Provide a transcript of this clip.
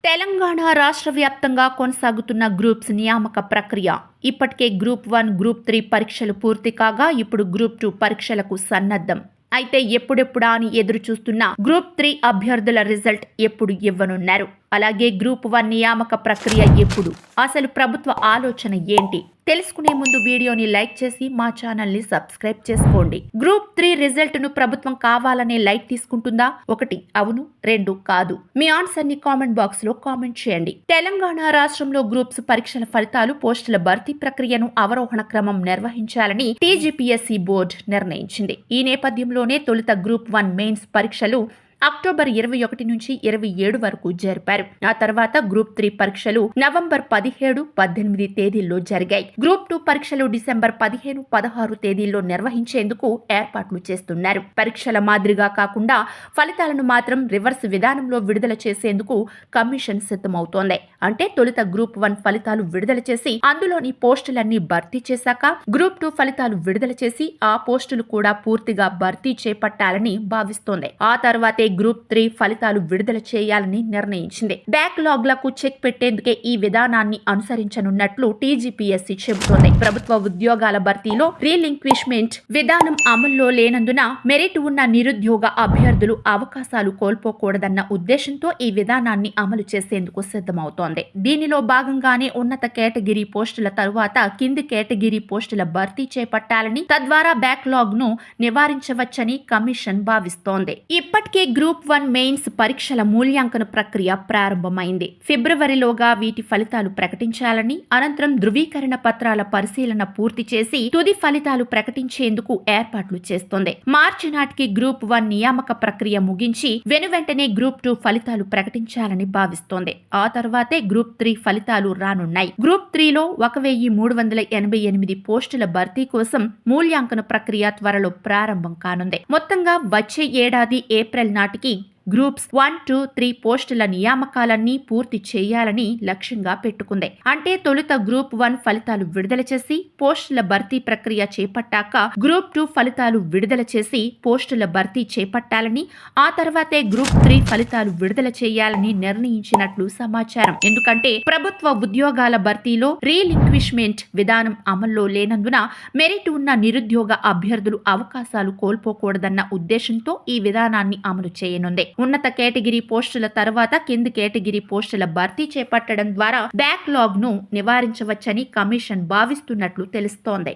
తెలంగాణ రాష్ట్ర వ్యాప్తంగా కొనసాగుతున్న గ్రూప్స్ నియామక ప్రక్రియ. ఇప్పటికే గ్రూప్ 1, గ్రూప్ 3 పరీక్షలు పూర్తి కాగా ఇప్పుడు గ్రూప్ 2 పరీక్షలకు సన్నద్ధం. అయితే ఎప్పుడెప్పుడా అని ఎదురు చూస్తున్న గ్రూప్ 3 అభ్యర్థుల రిజల్ట్ ఎప్పుడు ఇవ్వనున్నారు? అలాగే గ్రూప్ 1 నియామక ప్రక్రియ ఎప్పుడు? అసలు ప్రభుత్వ ఆలోచన ఏంటి? తెలుసుకునే ముందు వీడియోని లైక్ చేసి మా ఛానల్ ని సబ్స్క్రైబ్ చేసుకోండి. గ్రూప్ 3 రిజల్ట్ ను ప్రభుత్వం కావాలనే లైట్ తీసుకుంటుందా? 1 అవును, 2 కాదు. మీ ఆన్సర్ ని కామెంట్ బాక్స్ లో కామెంట్ చేయండి. తెలంగాణ రాష్ట్రంలో గ్రూప్స్ పరీక్షల ఫలితాలు, పోస్టుల భర్తీ ప్రక్రియను అవరోహణ క్రమం నిర్వహించాలని టీజీపీఎస్సీ బోర్డు నిర్ణయించింది. ఈ నేపథ్యంలోనే తొలుత గ్రూప్ 1 మెయిన్స్ పరీక్షలు అక్టోబర్ 21 నుంచి 27 వరకు జరిపారు. ఆ తర్వాత గ్రూప్ 3 పరీక్షలు నవంబర్ 17, 18 తేదీల్లో జరిగాయి. గ్రూప్ 2 పరీక్షలు డిసెంబర్ 15, 16 తేదీల్లో నిర్వహించేందుకు ఏర్పాట్లు చేస్తున్నారు. పరీక్షల మాదిరిగా కాకుండా ఫలితాలను మాత్రం రివర్స్ విధానంలో విడుదల చేసేందుకు కమిషన్ సిద్ధమవుతోంది. అంటే తొలుత గ్రూప్ 1 ఫలితాలు విడుదల చేసి అందులోని పోస్టులన్నీ భర్తీ చేశాక గ్రూప్ 2 ఫలితాలు విడుదల చేసి ఆ పోస్టులు కూడా పూర్తిగా భర్తీ చేపట్టాలని భావిస్తోంది. ఆ తర్వాతే గ్రూప్ 3 ఫలితాలు విడుదల చేయాలని నిర్ణయించింది. బ్యాక్లాగ్లకు చెక్ పెట్టేందుకే ఈ విధానాన్ని అనుసరించనున్నట్లు టీజీపీఎస్సీ చెబుతోంది. ప్రభుత్వ ఉద్యోగాల భర్తీలో రీలింక్విష్మెంట్ విధానం అమల్లో లేనందున మెరిట్ ఉన్న నిరుద్యోగ అభ్యర్థులు అవకాశాలు కోల్పోకూడదన్న ఉద్దేశంతో ఈ విధానాన్ని అమలు చేసేందుకు సిద్ధమవుతోంది. దీనిలో భాగంగానే ఉన్నత కేటగిరీ పోస్టుల తరువాత కింది కేటగిరీ పోస్టుల భర్తీ చేపట్టాలని, తద్వారా బ్యాక్లాగ్ ను నివారించవచ్చని కమిషన్ భావిస్తోంది. ఇప్పటికే గ్రూప్ 1 మెయిన్స్ పరీక్షల మూల్యాంకన ప్రక్రియ ప్రారంభమైంది. ఫిబ్రవరిలోగా వీటి ఫలితాలు ప్రకటించాలని, అనంతరం ధృవీకరణ పత్రాల పరిశీలన పూర్తి చేసి తుది ఫలితాలు ప్రకటించేందుకు ఏర్పాట్లు చేస్తోంది. మార్చి నాటికి గ్రూప్ 1 నియామక ప్రక్రియ ముగించి వెనువెంటనే గ్రూప్ 2 ఫలితాలు ప్రకటించాలని భావిస్తోంది. ఆ తర్వాతే గ్రూప్ 3 ఫలితాలు రానున్నాయి. గ్రూప్ 3లో 1388 పోస్టుల భర్తీ కోసం మూల్యాంకన ప్రక్రియ త్వరలో ప్రారంభం కానుంది. మొత్తంగా వచ్చే ఏడాది ఏప్రిల్ నాటికి గ్రూప్స్ 1, 2, 3 పోస్టుల నియామకాలన్నీ పూర్తి చేయాలని లక్ష్యంగా పెట్టుకుంది. అంటే తొలుత గ్రూప్ 1 ఫలితాలు విడుదల చేసి పోస్టుల భర్తీ ప్రక్రియ చేపట్టాక గ్రూప్ 2 ఫలితాలు విడుదల చేసి పోస్టుల భర్తీ చేపట్టాలని, ఆ తర్వాతే గ్రూప్ 3 ఫలితాలు విడుదల చేయాలని నిర్ణయించినట్లు సమాచారం. ఎందుకంటే ప్రభుత్వ ఉద్యోగాల భర్తీలో రీలింక్విష్మెంట్ విధానం అమల్లో లేనందున మెరిట్ ఉన్న నిరుద్యోగ అభ్యర్థులు అవకాశాలు కోల్పోకూడదన్న ఉద్దేశంతో ఈ విధానాన్ని అమలు చేయనుంది. ఉన్నత కేటగిరీ పోస్టుల తర్వాత కింది కేటగిరీ పోస్టుల భర్తీ చేపట్టడం ద్వారా బ్యాక్లాగ్ ను నివారించవచ్చని కమిషన్ భావిస్తున్నట్లు తెలుస్తోంది.